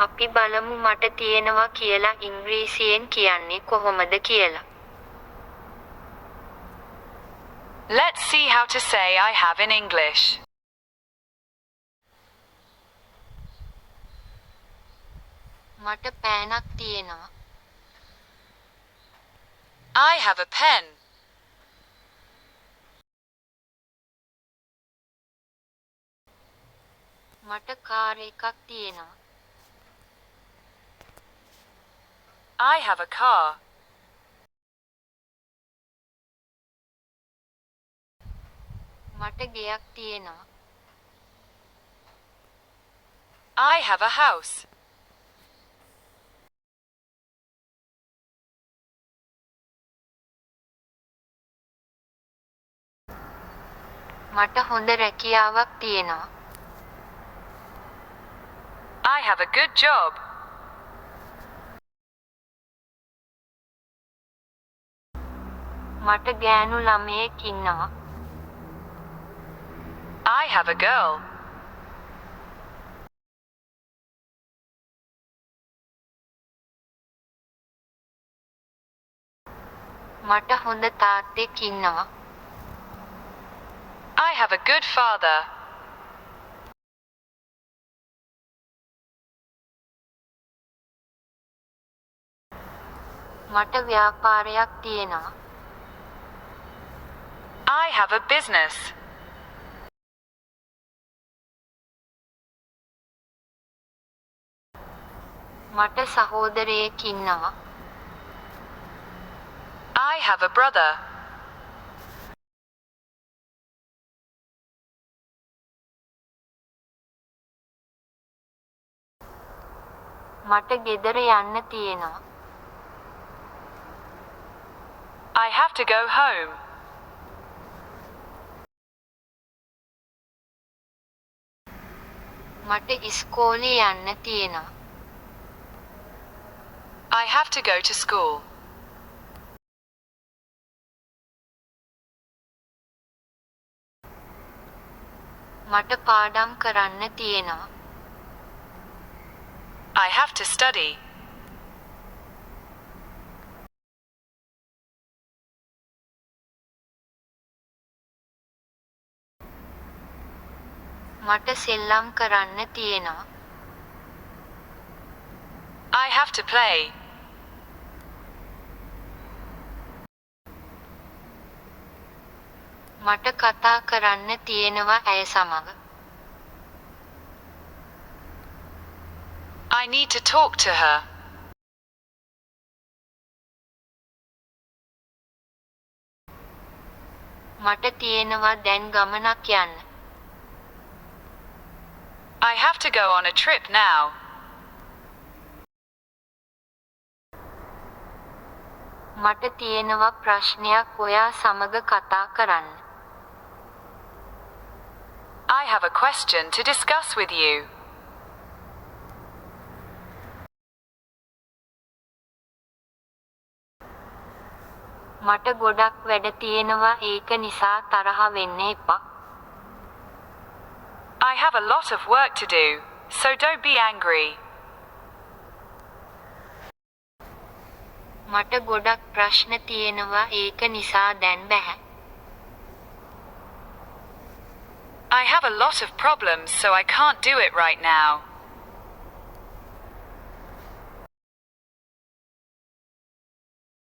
අපි බලමු මට තියෙනවා කියලා ඉංග්‍රීසියෙන් කියන්නේ කොහොමද කියලා. Let's see how to say I have in English. මට පෑනක් තියෙනවා. I have a pen. මට කාර් එකක් තියෙනවා. I have a car. මට ගෙයක් තියෙනවා. I have a house. මට හොඳ රැකියාවක් තියෙනවා. I have a good job. මට ගෑනු ළමයෙක් ඉන්නවා. I have a girl. මට හොඳ තාත්තෙක් ඉන්නවා. I have a good father. මට ව්‍යාපාරයක් තියෙනවා. I have a business. මට සහෝදරයෙක් ඉන්නවා. I have a brother. මට ගෙදර යන්න තියෙනවා. I have to go home. මට ඉස්කෝලේ යන්න තියෙනවා. I have to go to school. මට පාඩම් කරන්න තියෙනවා. I have to study. මට සෙල්ලම් කරන්න තියෙනවා. I have to play. මට කතා කරන්න තියෙනවා ඇය සමග. I need to talk to her. මට තියෙනවා දැන් ගමනක් යන්න. I have to go on a trip now. මට තියෙනවා ප්‍රශ්නයක් ඔයා සමග කතා කරන්න. I have a question to discuss with you. මට ගොඩක් වැඩ තියෙනවා ඒක නිසා තරහ වෙන්න එපා. I have a lot of work to do, so don't be angry. මට ගොඩක් ප්‍රශ්න තියෙනවා ඒක නිසා දැන් බැහැ. I have a lot of problems, so I can't do it right now.